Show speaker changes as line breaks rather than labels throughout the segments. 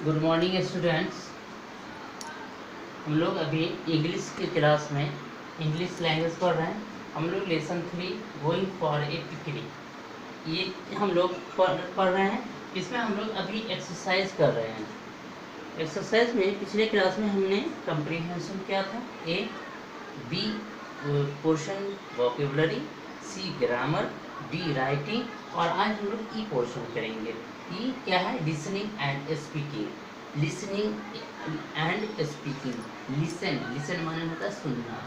Good morning students. हम लोग अभी इंग्लिश की क्लास में इंग्लिश लैंग्वेज पढ़ रहे हैं। हम लोग lesson 3 going for a picnic ये हम लोग पढ़ रहे हैं। इसमें हम लोग अभी एक्सरसाइज कर रहे हैं। एक्सरसाइज में पिछले क्लास में हमने कंप्रीहेंशन किया था। A B portion vocabulary, C grammar, D writing और आज हम लोग ई पोर्शन करेंगे। ई क्या है? Listening and speaking. Listening and speaking. Listen माने होता है सुनना,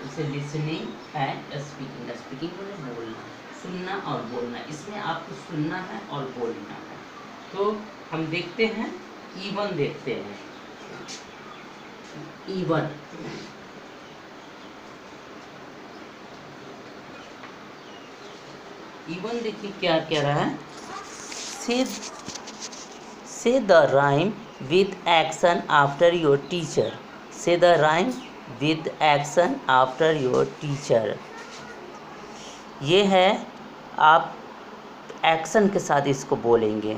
इसे लिसनिंग एंड स्पीकिंग। स्पीकिंग माने बोलना, सुनना और बोलना। इसमें आपको सुनना है और बोलना है। तो हम देखते हैं E1 देखते हैं। E1 देखिए क्या कह रहा है। Say the rhyme with action after your teacher. Say the rhyme with action after your teacher. ये है, आप एक्शन के साथ इसको बोलेंगे।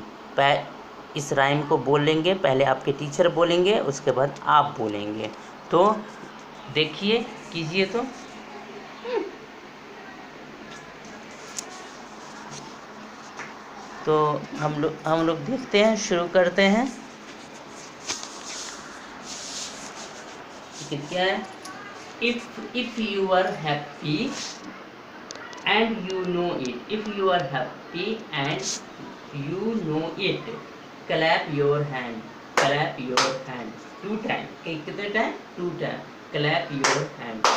इस राइम को बोलेंगे, पहले आपके टीचर बोलेंगे, उसके बाद आप बोलेंगे। तो देखिए, कीजिए। तो हम लोग देखते हैं, शुरू करते हैं। क्या है? If you are happy and you know it. If you are happy and you know it, clap your hand. Clap your hand 2 time. कितने time? 2 time. Clap your hand.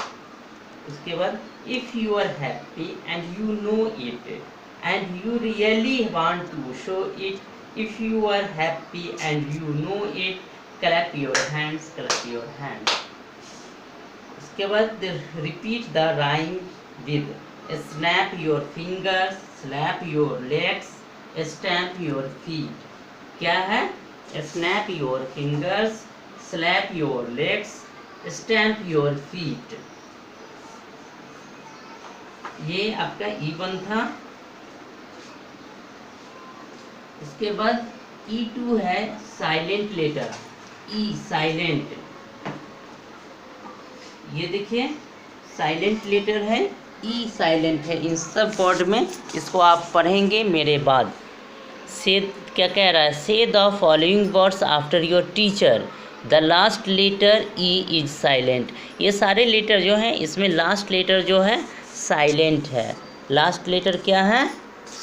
उसके बाद if you are happy and you know it and you really want to show it. If you are happy and you know it, clap your hands. Clap your hands. उसके बाद repeat the rhyme with snap your fingers, slap your legs, stamp your feet. क्या है? snap your fingers, slap your legs, stamp your feet. ये आपका E1 था। उसके बाद E2 है साइलेंट लेटर। ई साइलेंट, ये देखिए साइलेंट लेटर है, ई साइलेंट है। इन सब वर्ड में इसको आप पढ़ेंगे मेरे बाद। से क्या कह रहा है? Say the following words after your teacher. The last letter E is silent. ये सारे लेटर जो हैं, इसमें लास्ट लेटर जो है साइलेंट है। लास्ट लेटर क्या है?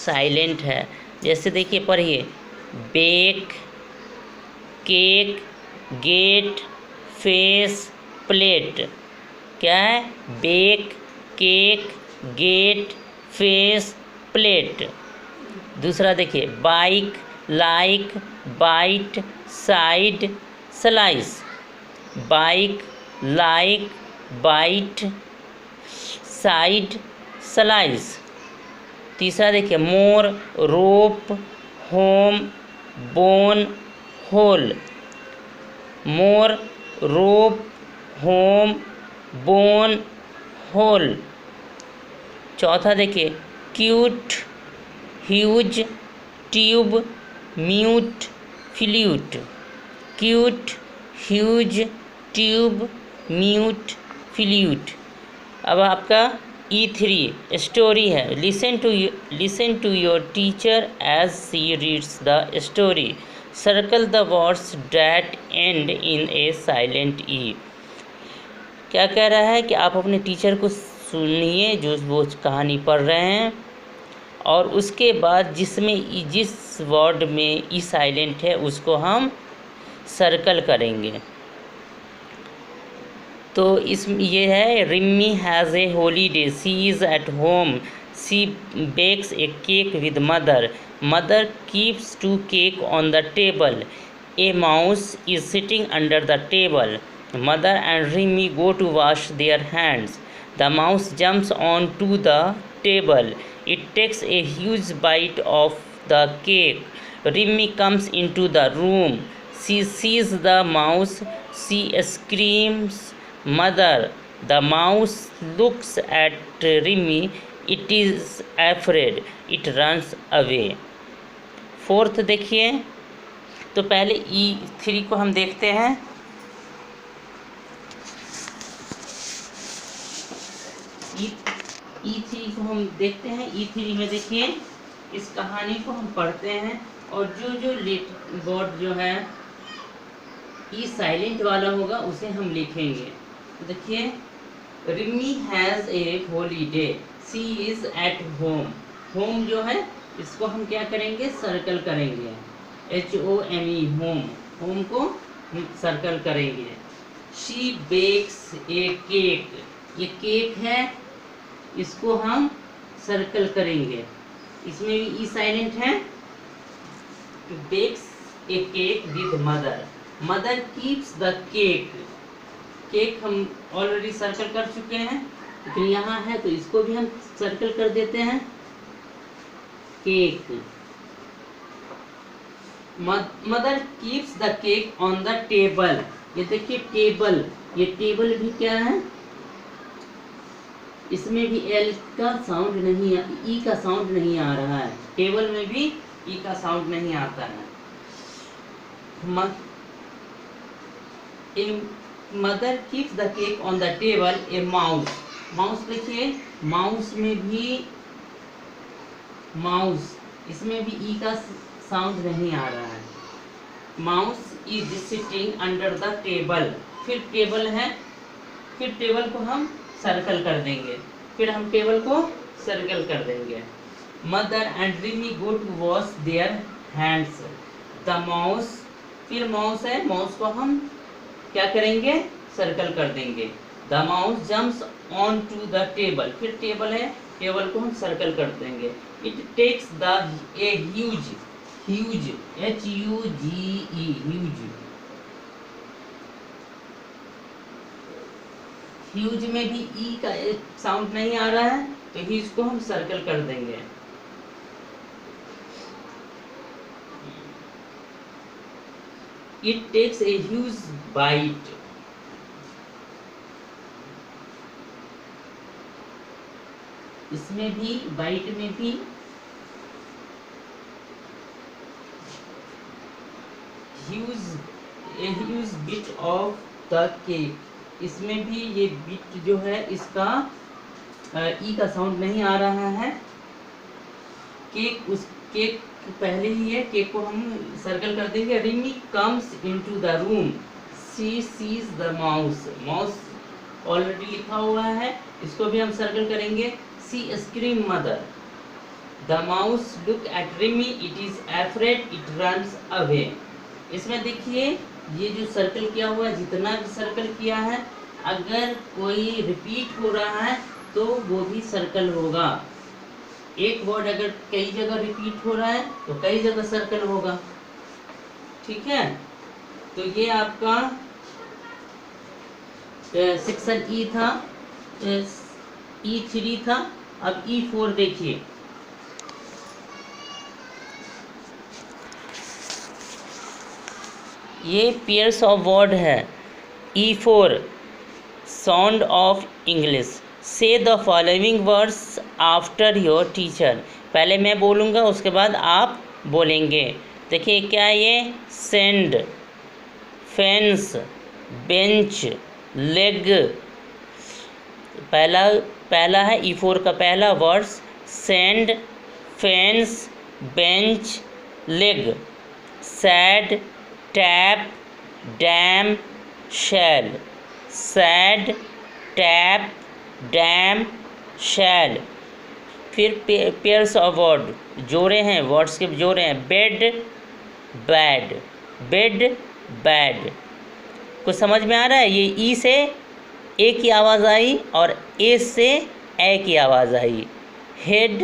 साइलेंट है। जैसे देखिए, पढ़िए। Bake, cake, gate, face, plate. क्या है? Bake, cake, gate, face, plate. दूसरा देखिए, bike, like, bite, side, slice. Bike, like, bite, side, slice. तीसरा देखिए, more, rope, home, bone, hole. More, rope, home, bone, hole. चौथा देखिए, cute, huge, tube, mute, flute. Cute, huge, tube, mute, flute. अब आपका E3 story है। Listen to your teacher as she reads the story. Circle the words that and in A silent ई। क्या कह रहा है कि आप अपने टीचर को सुनिए जो वो कहानी पढ़ रहे हैं, और उसके बाद जिस वर्ड में ई साइलेंट है उसको हम सर्कल करेंगे। तो ये है, Rimi has a holiday, she is at home, she bakes a cake with mother, mother keeps 2 cake on the table, a mouse is sitting under the table, mother and Rimi go to wash their hands, the mouse jumps on to the table, it takes a huge bite of the cake, Rimi comes in to the room, she sees the mouse, she screams mother, the mouse looks at Rimi, it is afraid, it runs away। Fourth देखिए, तो पहले E3 को हम देखते हैं। E3 को हम देखते हैं। E3 में देखिए, इस कहानी को हम पढ़ते हैं और जो वर्ड जो है ई साइलेंट वाला होगा उसे हम लिखेंगे। देखिए, Rimi has a holiday, she is at home. Home जो है इसको हम क्या करेंगे, सर्कल करेंगे, HOME होम, होम को हम सर्कल करेंगे। शी बेक्स ए केक, ये केक है, इसको हम सर्कल करेंगे, इसमें भी ई साइलेंट है। Bakes a cake with mother, mother keeps the cake, cake हम ऑलरेडी सर्कल कर चुके हैं, लेकिन यहाँ है तो इसको भी हम सर्कल कर देते हैं, cake. Mother keeps the cake on the table, ये देखिए टेबल, ये टेबल भी क्या है, इसमें भी एल का साउंड नहीं, ई का साउंड नहीं आ रहा है, टेबल में भी ई का साउंड नहीं आता है। Mother keeps the cake on the table, a mouse, mouse देखिए, माउस में भी माउस, इसमें भी ई का साउंड नहीं आ रहा है। Mouse is sitting under the table, फिर टेबल है, फिर टेबल को हम सर्कल कर देंगे, फिर हम टेबल को सर्कल कर देंगे। Mother and Rimi go to wash their hands, the mouse, फिर माउस है, माउस को हम क्या करेंगे, सर्कल कर देंगे। The mouse jumps on to the table, फिर टेबल है, टेबल को हम सर्कल कर देंगे। It takes the a huge, huge HUGE huge, huge में भी ई का साउंड नहीं आ रहा है तो ह्यूज को हम सर्कल कर देंगे। It takes a huge bite, इसमें भी बाइट में भी huge bit of the cake, इसमें भी ये बिट जो है इसका ई का साउंड नहीं आ रहा है। केक, उस केक पहले ही है, केक को हम सर्कल कर देंगे। Rimi comes into the room, she sees the mouse, mouse already लिखा हुआ है, इसको भी हम सर्कल करेंगे। She scream mother, the mouse look at Rimi, it is afraid, it runs away. इसमें देखिए ये जो सर्कल किया हुआ है, जितना भी सर्कल किया है, अगर कोई रिपीट हो रहा है तो वो भी सर्कल होगा। एक वर्ड अगर कई जगह रिपीट हो रहा है तो कई जगह सर्कल होगा, ठीक है। तो ये आपका सेक्शन ई था, E3 था। अब E4 देखिए, ये पेयर्स ऑफ वर्ड है। E4 साउंड ऑफ इंग्लिश, से the following words after your teacher, पहले मैं बोलूँगा उसके बाद आप बोलेंगे। देखिए क्या है ये, सेंड, फेंस, बेंच, लेग। पहला है E4 का पहला words, send, fence, bench, leg. Sad, tap, dam, shall, sad, tap, dam, shall. फिर पेयर्स ऑफ वर्ड, जोड़े हैं, वर्ड्स के जोड़े हैं। Bed, bad, bed, bad. कुछ समझ में आ रहा है? ये ई से ए की आवाज़ आई और ए से ए की आवाज़ आई। Head,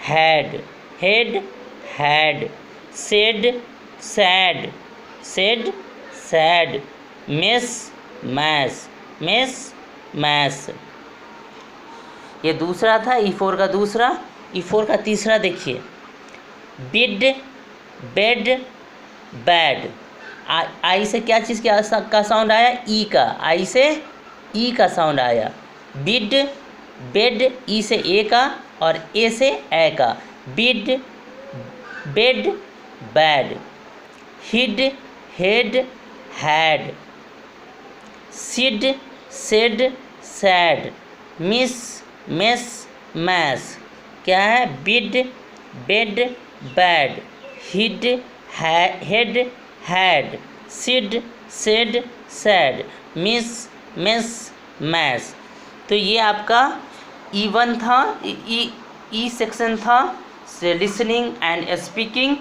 had, head, had. Said, sad, said, sad. Miss, mess, miss, mess. ये दूसरा था E4 का दूसरा। E4 का तीसरा देखिए, बिड, बेड, बैड। आई से क्या चीज़ का साउंड आया? ई का। आई से ई का साउंड आया। बिड, बेड, ई से ए का और ए से ए का। Bid, bed, bad. Hid, head, had, sid, said, sad, miss, mess, mass, क्या है, bid, bed, bad, hid, head, had, sid, said, sad, miss, mess, mass. तो ये आपका E1 था, ई सेक्शन था listening and speaking.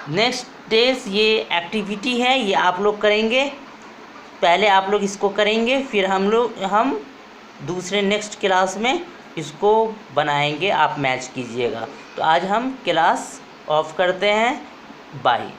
Next days ये activity है, ये आप लोग करेंगे। पहले आप लोग इसको करेंगे, फिर हम दूसरे नेक्स्ट क्लास में इसको बनाएंगे, आप मैच कीजिएगा। तो आज हम क्लास ऑफ करते हैं, बाय।